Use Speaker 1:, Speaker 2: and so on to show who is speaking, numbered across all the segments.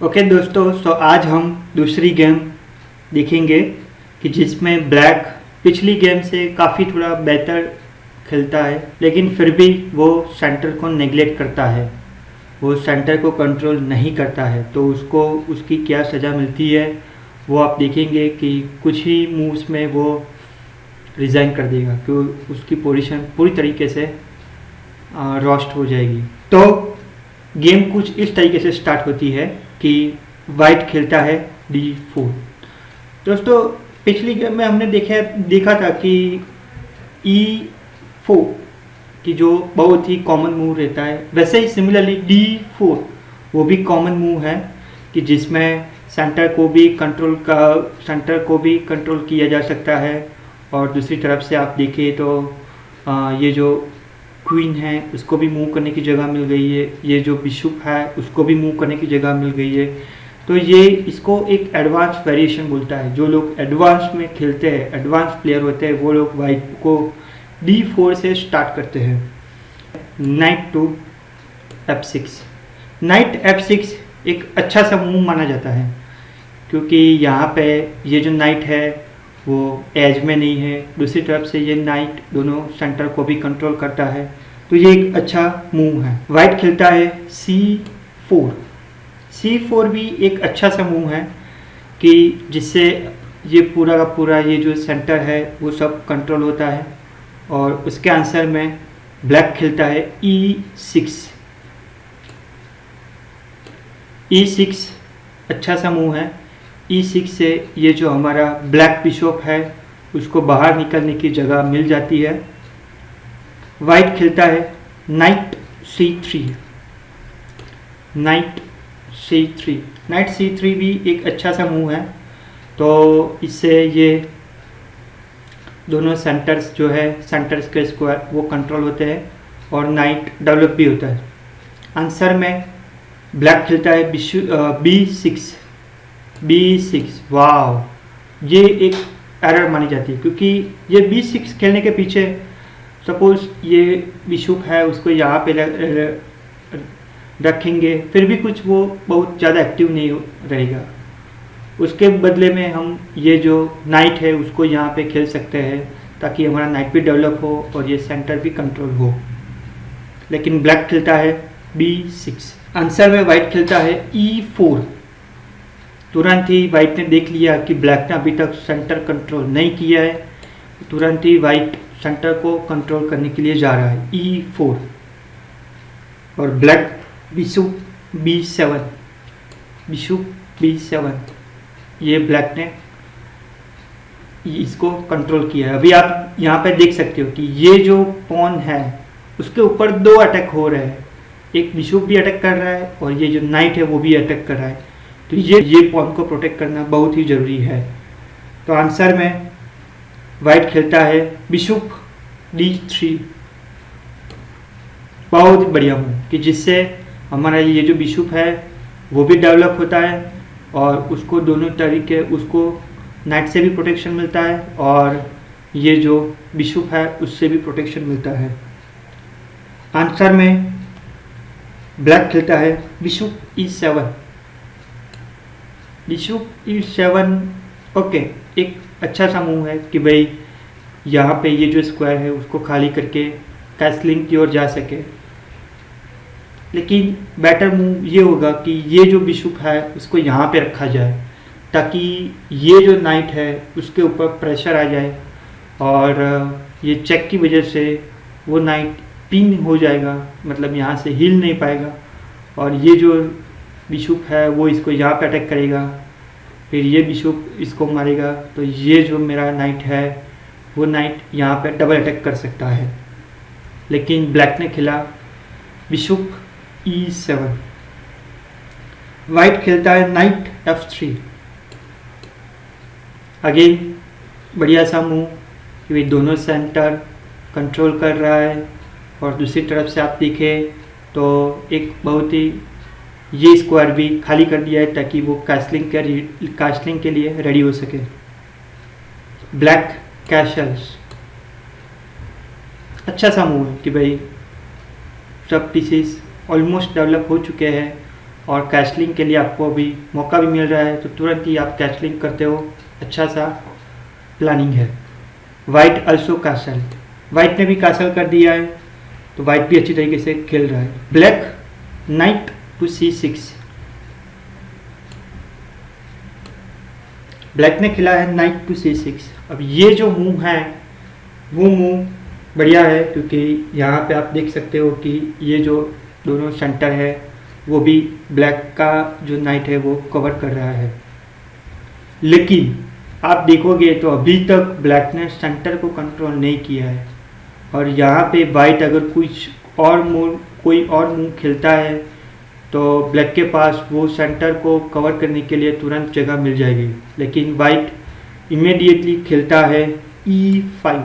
Speaker 1: Okay दोस्तों, सो आज हम दूसरी गेम देखेंगे कि जिसमें ब्लैक पिछली गेम से काफ़ी थोड़ा बेहतर खेलता है, लेकिन फिर भी वो सेंटर को नेगलेक्ट करता है, वो सेंटर को कंट्रोल नहीं करता है। तो उसको उसकी क्या सज़ा मिलती है वो आप देखेंगे कि कुछ ही मूव्स में वो रिज़ाइन कर देगा, कि उसकी पोजीशन पूरी तरीके से रोस्ट हो जाएगी। तो गेम कुछ इस तरीके से स्टार्ट होती है कि वाइट खेलता है D4। दोस्तों, पिछली गेम में हमने देखा था कि E4 की जो बहुत ही कॉमन मूव रहता है, वैसे ही सिमिलरली D4 वो भी कॉमन मूव है कि जिसमें सेंटर को भी कंट्रोल किया जा सकता है। और दूसरी तरफ से आप देखें तो ये जो क्वीन है उसको भी मूव करने की जगह मिल गई है, ये जो बिशप है उसको भी मूव करने की जगह मिल गई है। तो ये इसको एक एडवांस वेरिएशन बोलता है। जो लोग एडवांस में खेलते हैं, एडवांस प्लेयर होते हैं, वो लोग वाइट को D4 से स्टार्ट करते हैं। Night to F6। Night F6 एक अच्छा सा मूव माना जाता है, क्योंकि यहाँ पे ये जो नाइट है वो एज में नहीं है, दूसरी तरफ से ये नाइट दोनों सेंटर को भी कंट्रोल करता है, तो ये एक अच्छा मूव है। वाइट खेलता है C4। C4 भी एक अच्छा सा मूव है कि जिससे ये पूरा का पूरा ये जो सेंटर है वो सब कंट्रोल होता है। और उसके आंसर में ब्लैक खेलता है E6। E6 अच्छा सा मूव है। E6 से ये जो हमारा ब्लैक बिशप है उसको बाहर निकलने की जगह मिल जाती है। वाइट खेलता है नाइट C3। नाइट C3 भी एक अच्छा सा मूव है। तो इससे ये दोनों सेंटर्स जो है, सेंटर्स के स्क्वायर वो कंट्रोल होते हैं और नाइट डेवलप भी होता है। आंसर में ब्लैक खेलता है B6। वाह, ये एक एरर मानी जाती है, क्योंकि ये B6 खेलने के पीछे सपोज ये बिशप है उसको यहाँ पे रखेंगे, फिर भी कुछ वो बहुत ज़्यादा एक्टिव नहीं रहेगा। उसके बदले में हम ये जो नाइट है उसको यहाँ पे खेल सकते हैं, ताकि हमारा नाइट भी डेवलप हो और ये सेंटर भी कंट्रोल हो। लेकिन ब्लैक खेलता है B6। आंसर में वाइट खेलता है E4। तुरंत ही वाइट ने देख लिया कि ब्लैक ने अभी तक सेंटर कंट्रोल नहीं किया है, तुरंत ही वाइट सेंटर को कंट्रोल करने के लिए जा रहा है E4। और ब्लैक बिशप B7। ये ब्लैक ने इसको कंट्रोल किया है। अभी आप यहाँ पे देख सकते हो कि ये जो पॉन है उसके ऊपर दो अटैक हो रहे हैं, एक बिशप भी अटैक कर रहा है और ये जो नाइट है वो भी अटैक कर रहा है। तो ये पॉन को प्रोटेक्ट करना बहुत ही ज़रूरी है। तो आंसर में वाइट खेलता है बिशप D3। बहुत बढ़िया मूव कि जिससे हमारा ये जो बिशप है वो भी डेवलप होता है और उसको दोनों तरीके, उसको नाइट से भी प्रोटेक्शन मिलता है और ये जो बिशप है उससे भी प्रोटेक्शन मिलता है। आंसर में ब्लैक खेलता है बिशप E7। ओके, एक अच्छा सा मूव है कि भाई यहाँ पे ये जो स्क्वायर है उसको खाली करके कैसलिंग की ओर जा सके। लेकिन बेटर मूव ये होगा कि ये जो बिशप है उसको यहाँ पे रखा जाए, ताकि ये जो नाइट है उसके ऊपर प्रेशर आ जाए और ये चेक की वजह से वो नाइट पिन हो जाएगा, मतलब यहाँ से हिल नहीं पाएगा। और ये जो बिशप है वो इसको यहाँ पे अटैक करेगा, फिर ये बिशप इसको मारेगा, तो ये जो मेरा नाइट है वो नाइट यहाँ पे डबल अटैक कर सकता है। लेकिन ब्लैक ने खेला बिशप E7। वाइट खेलता है नाइट F3। अगेन बढ़िया सा मूव कि भाई दोनों सेंटर कंट्रोल कर रहा है और दूसरी तरफ से आप देखें तो एक बहुत ही ये स्क्वायर भी खाली कर दिया है ताकि वो कास्टलिंग के लिए रेडी हो सके। ब्लैक कैशल्स अच्छा सा मूव है कि भाई सब पीसेस ऑलमोस्ट डेवलप हो चुके हैं और कैसलिंग के लिए आपको अभी मौका भी मिल रहा है, तो तुरंत ही आप कैसलिंग करते हो। अच्छा सा प्लानिंग है। वाइट अल्सो कैसल, वाइट ने भी कैसल कर दिया है, तो वाइट भी अच्छी तरीके से खेल रहा है। Black night to C6, black ने खेला है नाइट टू C6। अब ये जो मूव है वो मूव बढ़िया है, क्योंकि यहाँ पे आप देख सकते हो कि ये जो दोनों सेंटर है वो भी ब्लैक का जो नाइट है वो कवर कर रहा है। लेकिन आप देखोगे तो अभी तक ब्लैक ने सेंटर को कंट्रोल नहीं किया है, और यहाँ पे वाइट अगर कोई और मूव खेलता है तो ब्लैक के पास वो सेंटर को कवर करने के लिए तुरंत जगह मिल जाएगी। लेकिन वाइट इमीडिएटली खेलता है E5,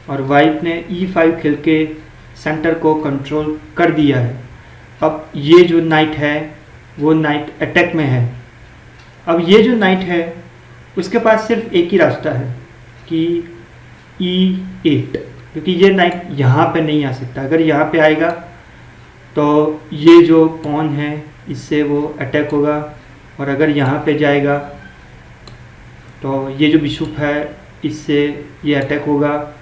Speaker 1: और वाइट ने E5 खेल के सेंटर को कंट्रोल कर दिया है। अब ये जो नाइट है वो नाइट अटैक में है। अब ये जो नाइट है उसके पास सिर्फ एक ही रास्ता है कि E8, क्योंकि ये नाइट यहाँ पे नहीं आ सकता। अगर यहाँ पे आएगा तो ये जो पॉन है इससे वो अटैक होगा, और अगर यहाँ पे जाएगा तो ये जो बिशप है इससे ये अटैक होगा,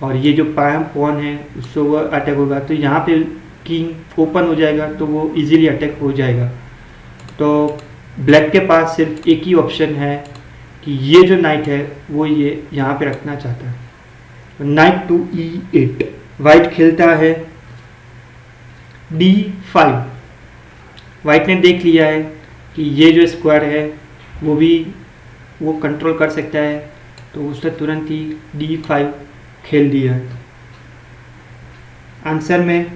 Speaker 1: और ये जो पॉन है उससे वो अटैक होगा। तो यहाँ पे किंग ओपन हो जाएगा तो वो इजीली अटैक हो जाएगा। तो ब्लैक के पास सिर्फ एक ही ऑप्शन है कि ये जो नाइट है वो ये यहाँ पे रखना चाहता है। नाइट टू E8, वाइट खेलता है D5। वाइट ने देख लिया है कि ये जो स्क्वायर है वो कंट्रोल कर सकता है, तो उसने तुरंत ही D5 खेल दिया है। आंसर में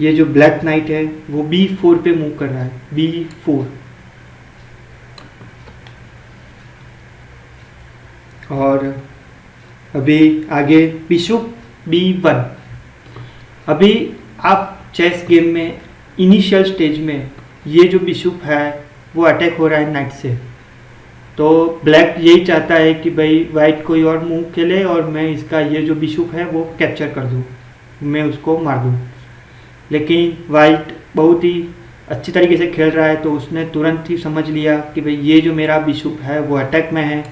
Speaker 1: ये जो ब्लैक नाइट है वो B4 पे मूव कर रहा है, B4। और अभी आगे बिशप B1। अभी आप चेस गेम में इनिशियल स्टेज में ये जो बिशप है वो अटैक हो रहा है नाइट से, तो ब्लैक यही चाहता है कि भाई वाइट कोई और मूव खेले और मैं इसका ये जो बिशप है वो कैप्चर कर दूँ, मैं उसको मार दूँ। लेकिन वाइट बहुत ही अच्छी तरीके से खेल रहा है, तो उसने तुरंत ही समझ लिया कि भाई ये जो मेरा बिशप है वो अटैक में है,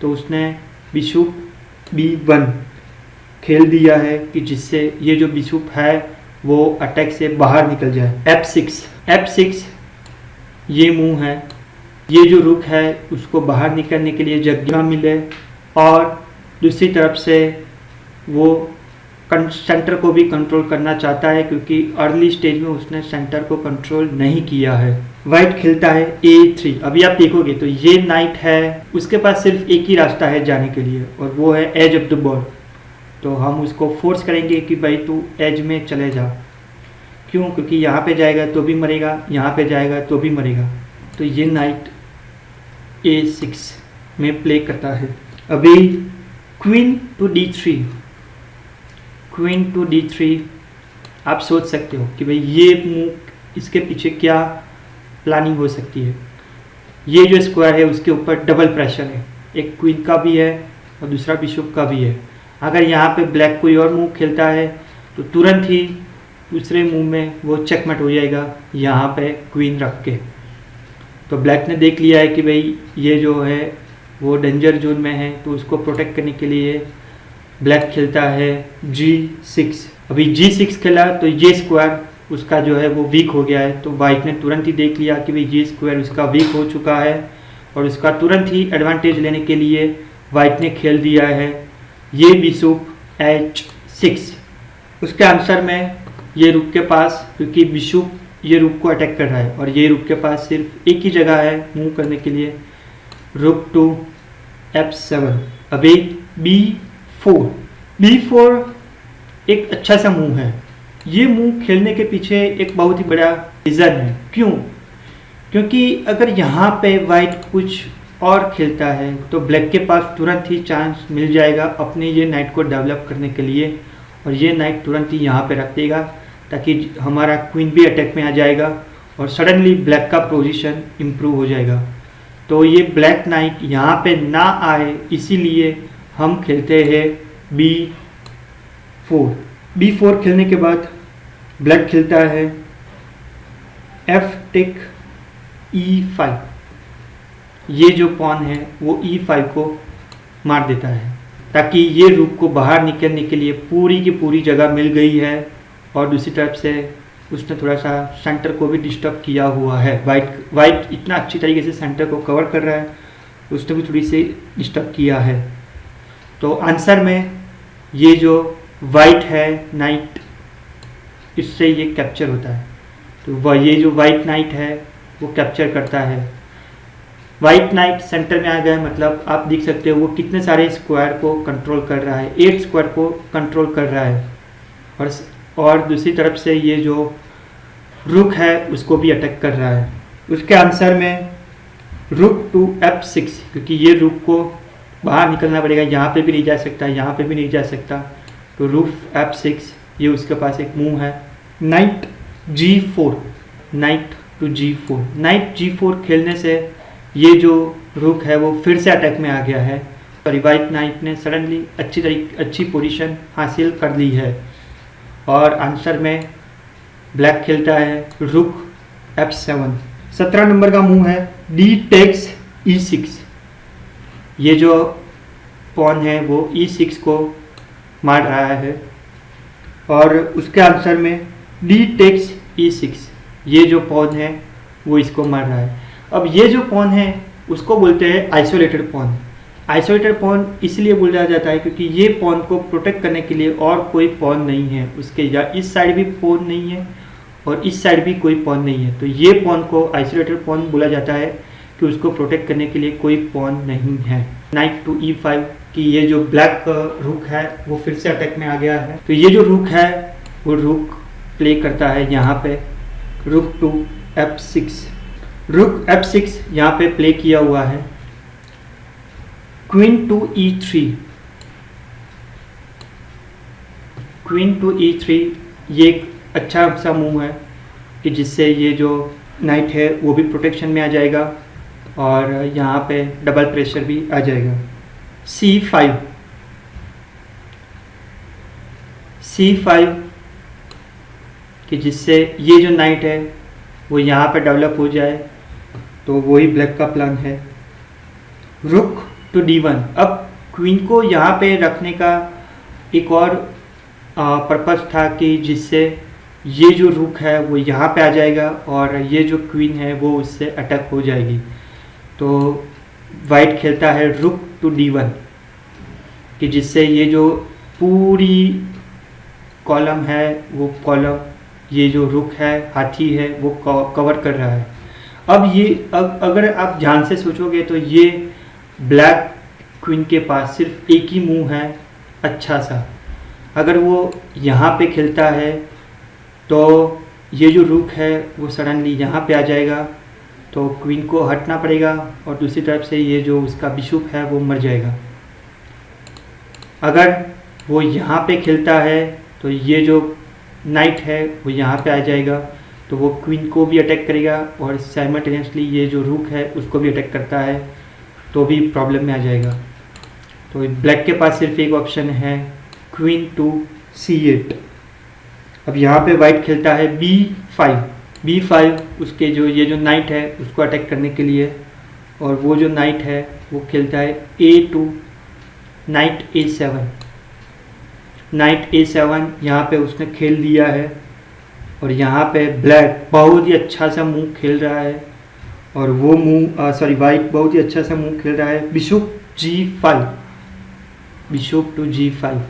Speaker 1: तो उसने बिशप B1 खेल दिया है कि जिससे ये जो बिशप है वो अटैक से बाहर निकल जाए। F6 ये मूव है, ये जो रुक है उसको बाहर निकलने के लिए जगह मिले, और दूसरी तरफ से वो सेंटर को भी कंट्रोल करना चाहता है, क्योंकि अर्ली स्टेज में उसने सेंटर को कंट्रोल नहीं किया है। वाइट खेलता है A3। अभी आप देखोगे तो ये नाइट है, उसके पास सिर्फ एक ही रास्ता है जाने के लिए, और वो है एज ऑफ द बोर्ड। तो हम उसको फोर्स करेंगे कि भाई तू एज में चले जा। क्यों? क्योंकि यहाँ पे जाएगा तो भी मरेगा, यहाँ पे जाएगा तो भी मरेगा। तो ये नाइट A6 में प्ले करता है। अभी क्वीन टू D3। आप सोच सकते हो कि भाई ये मूव इसके पीछे क्या प्लानिंग हो सकती है। ये जो स्क्वायर है उसके ऊपर डबल प्रेशर है, एक क्वीन का भी है और दूसरा बिशप का भी है। अगर यहाँ पे ब्लैक कोई और मूव खेलता है तो तुरंत ही दूसरे मूव में वो चेकमेट हो जाएगा यहाँ पे क्वीन रख के। तो ब्लैक ने देख लिया है कि भाई ये जो है वो डेंजर जोन में है, तो उसको प्रोटेक्ट करने के लिए ब्लैक खेलता है G6। अभी G6 खेला तो ये स्क्वायर उसका जो है वो वीक हो गया है, तो वाइट ने तुरंत ही देख लिया कि भाई ये स्क्वायर उसका वीक हो चुका है, और उसका तुरंत ही एडवांटेज लेने के लिए वाइट ने खेल दिया है ये बिशप H6। उसके आंसर में ये रुक के पास, क्योंकि बिशप ये रुक को अटैक कर रहा है और ये रुक के पास सिर्फ एक ही जगह है मूव करने के लिए, रुक टू F7। अभी B4 एक अच्छा सा मूव है। ये मूव खेलने के पीछे एक बहुत ही बड़ा रीज़न है। क्यों? क्योंकि अगर यहाँ पे वाइट कुछ और खेलता है तो ब्लैक के पास तुरंत ही चांस मिल जाएगा अपने ये नाइट को डेवलप करने के लिए, और ये नाइट तुरंत ही यहाँ पे रख देगा ताकि हमारा क्वीन भी अटैक में आ जाएगा और सडनली ब्लैक का पोजीशन इम्प्रूव हो जाएगा। तो ये ब्लैक नाइट यहाँ पे ना आए इसीलिए हम खेलते हैं B4। B4 खेलने के बाद ब्लैक खेलता है एफ टेक E5, ये जो पॉन है वो E5 को मार देता है, ताकि ये रूक को बाहर निकलने के लिए पूरी की पूरी जगह मिल गई है। और दूसरी तरफ से उसने थोड़ा सा सेंटर को भी डिस्टर्ब किया हुआ है। वाइट इतना अच्छी तरीके से सेंटर को कवर कर रहा है, उसने भी थोड़ी सी डिस्टर्ब किया है। तो आंसर में ये जो वाइट है नाइट, इससे ये कैप्चर होता है। तो वह ये जो वाइट नाइट है वो कैप्चर करता है। वाइट नाइट सेंटर में आ गया, मतलब आप देख सकते हो वो कितने सारे स्क्वायर को कंट्रोल कर रहा है, 8 स्क्वायर को कंट्रोल कर रहा है। और दूसरी तरफ से ये जो रुक है उसको भी अटैक कर रहा है। उसके आंसर में रुक टू F6, क्योंकि ये रुक को बाहर निकलना पड़ेगा, यहाँ पे भी नहीं जा सकता, यहाँ पे भी नहीं जा सकता। तो रुक F6, ये उसके पास एक मूव है। Night G4, night to G4, night G4 खेलने से ये जो रुक है वो फिर से अटैक में आ गया है। और वाइट नाइट ने सडनली अच्छी पोजीशन हासिल कर ली है। और आंसर में ब्लैक खेलता है रुक F7। 17 नंबर का मूव है D टेक्स E6, ये जो पॉन है वो E6 को मार रहा है। और उसके आंसर में D टेक्स E6, ये जो पॉन है वो इसको मार रहा है। अब ये जो पॉन है उसको बोलते हैं आइसोलेटेड पॉन। आइसोलेटेड पॉन इसलिए बोला जाता है क्योंकि ये पॉन को प्रोटेक्ट करने के लिए और कोई पॉन नहीं है उसके, या इस साइड भी पॉन नहीं है और इस साइड भी कोई पॉन नहीं है। तो ये पॉन को आइसोलेटेड पॉन बोला जाता है कि उसको प्रोटेक्ट करने के लिए कोई पॉन नहीं है। नाइट टू E5 की ये जो ब्लैक रुक है वो फिर से अटैक में आ गया है। तो ये जो रुक है वो रुक प्ले करता है यहाँ पे रुक टू F6। रुक F6 यहाँ पे प्ले किया हुआ है। Queen to E3, queen to E3 ये एक अच्छा सा मूव है कि जिससे ये जो नाइट है वो भी प्रोटेक्शन में आ जाएगा और यहाँ पे डबल प्रेशर भी आ जाएगा। C5, C5 कि जिससे ये जो नाइट है वो यहाँ पे डेवलप हो जाए, तो वही ब्लैक का प्लान है। रुक टू D1, अब क्वीन को यहाँ पे रखने का एक और पर्पस था कि जिससे ये जो रुक है वो यहाँ पे आ जाएगा और ये जो क्वीन है वो उससे अटैक हो जाएगी। तो वाइट खेलता है रुक टू D1 कि जिससे ये जो पूरी कॉलम है वो कॉलम, ये जो रुक है हाथी है वो कवर कर रहा है। अब ये अगर आप ध्यान से सोचोगे तो ये ब्लैक क्वीन के पास सिर्फ एक ही मूव है अच्छा सा। अगर वो यहाँ पे खेलता है तो ये जो रुक है वो सडनली यहाँ पे आ जाएगा, तो क्वीन को हटना पड़ेगा और दूसरी तरफ से ये जो उसका बिशप है वो मर जाएगा। अगर वो यहाँ पे खेलता है तो ये जो नाइट है वो यहाँ पे आ जाएगा, तो वो क्वीन को भी अटैक करेगा और साइमल्टेनियसली ये जो रुक है उसको भी अटैक करता है, तो भी प्रॉब्लम में आ जाएगा। तो ब्लैक के पास सिर्फ एक ऑप्शन है क्वीन टू C8। अब यहाँ पे वाइट खेलता है B5 उसके जो ये जो नाइट है उसको अटैक करने के लिए, और वो जो नाइट है वो खेलता है A2, night A7। Night A7 यहाँ पे उसने खेल दिया है और यहाँ पे ब्लैक बहुत ही अच्छा सा मूव खेल रहा है और वो मूव वाइट बहुत ही अच्छा सा मूव खेल रहा है bishop G5, bishop to G5।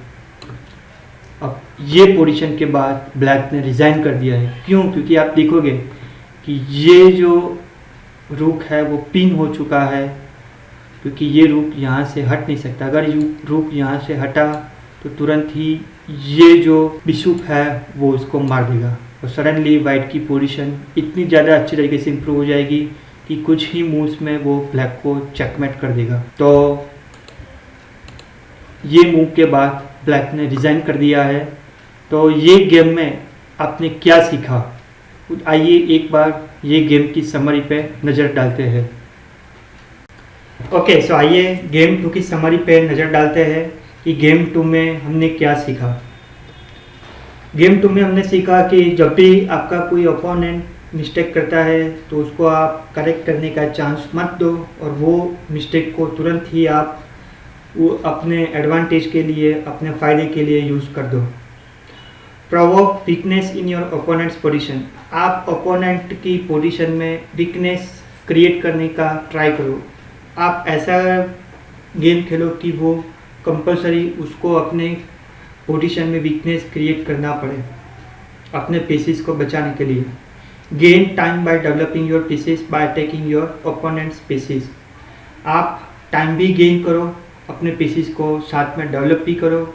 Speaker 1: अब ये पोजीशन के बाद ब्लैक ने रिज़ाइन कर दिया है। क्यों? क्योंकि आप देखोगे कि ये जो रुक है वो पिन हो चुका है, क्योंकि ये रुक यहाँ से हट नहीं सकता। अगर रुक यहाँ से हटा तो तुरंत ही ये जो बिशप है वो उसको मार देगा और सडनली वाइट की पोजीशन इतनी ज़्यादा अच्छी तरीके से इम्प्रूव हो जाएगी कि कुछ ही मूव्स में वो ब्लैक को चेकमेट कर देगा। तो ये मूव के बाद ब्लैक ने रिज़ाइन कर दिया है। तो ये गेम में आपने क्या सीखा, आइए एक बार ये गेम की समरी पे नज़र डालते हैं। ओके, सो आइए गेम 2 की समरी पे नज़र डालते हैं कि गेम 2 में हमने क्या सीखा। गेम 2 में हमने सीखा कि जब भी आपका कोई ओपोनेंट मिस्टेक करता है तो उसको आप करेक्ट करने का चांस मत दो, और वो मिस्टेक को तुरंत ही आप वो अपने एडवांटेज के लिए, अपने फ़ायदे के लिए यूज़ कर दो। Provoke weakness in your opponents position. आप ओपोनेंट की पोजीशन में वीकनेस क्रिएट करने का ट्राई करो। आप ऐसा गेम खेलो कि वो कंपलसरी उसको अपने पोजीशन में वीकनेस क्रिएट करना पड़े अपने पीसेस को बचाने के लिए। Gain time by developing your pieces by taking your opponents pieces. आप टाइम भी गेन करो, अपने पीसेस को साथ में डेवलप भी करो,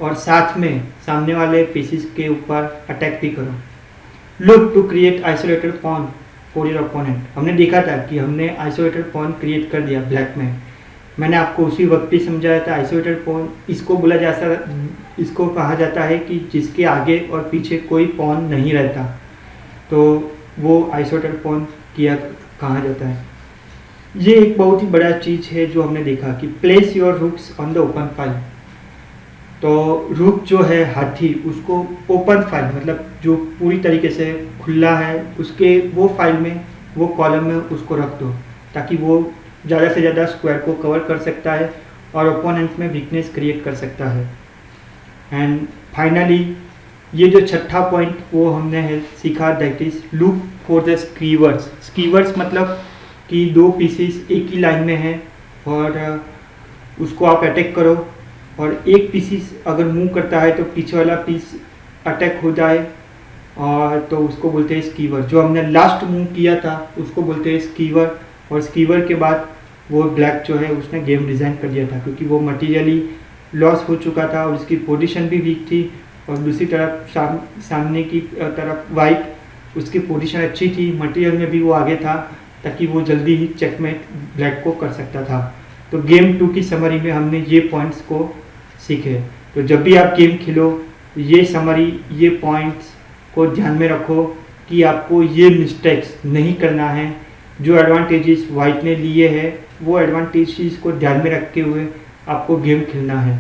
Speaker 1: और साथ में सामने वाले पीसेस के ऊपर अटैक भी करो। Look to create isolated pawn for your opponent. हमने देखा था कि हमने आइसोलेटेड पॉन क्रिएट कर दिया ब्लैक में। मैंने आपको उसी वक्त भी समझाया था आइसोलेटेड पॉन इसको कहा जाता है कि जिसके आगे और पीछे कोई पॉन नहीं रहता, तो वो आइसोलेटेड पॉन कहा जाता है। ये एक बहुत ही बड़ा चीज़ है जो हमने देखा कि place your rooks on the open file. तो रूक जो है हाथी, उसको ओपन फाइल मतलब जो पूरी तरीके से खुला है उसके वो फाइल में, वो कॉलम में उसको रख दो, ताकि वो ज़्यादा से ज़्यादा स्क्वायर को कवर कर सकता है और ओपोनेंट में वीकनेस क्रिएट कर सकता है। एंड फाइनली ये जो छठा पॉइंट वो हमने सीखा, that is look for the skewers. Skewers मतलब कि दो पीसेस एक ही लाइन में हैं और उसको आप अटैक करो, और एक पीसेस अगर मूव करता है तो पीछे वाला पीस अटैक हो जाए, और तो उसको बोलते हैं स्कीवर। जो हमने लास्ट मूव किया था उसको बोलते हैं स्कीवर, और स्कीवर के बाद वो ब्लैक जो है उसने गेम डिज़ाइन कर दिया था, क्योंकि वो मटीरियली लॉस हो चुका था और उसकी पोजीशन भी वीक थी, और दूसरी तरफ सामने की तरफ वाइट, उसकी पोजीशन अच्छी थी, मटेरियल में भी वो आगे था, ताकि वो जल्दी ही चेकमेट ब्लैक को कर सकता था। तो गेम 2 की समरी में हमने ये पॉइंट्स को सीखे। तो जब भी आप गेम खेलो, ये समरी, ये पॉइंट्स को ध्यान में रखो कि आपको ये मिस्टेक्स नहीं करना है। जो एडवांटेजेस वाइट ने लिए हैं वो एडवांटेजेस को ध्यान में रखते हुए आपको गेम खेलना है।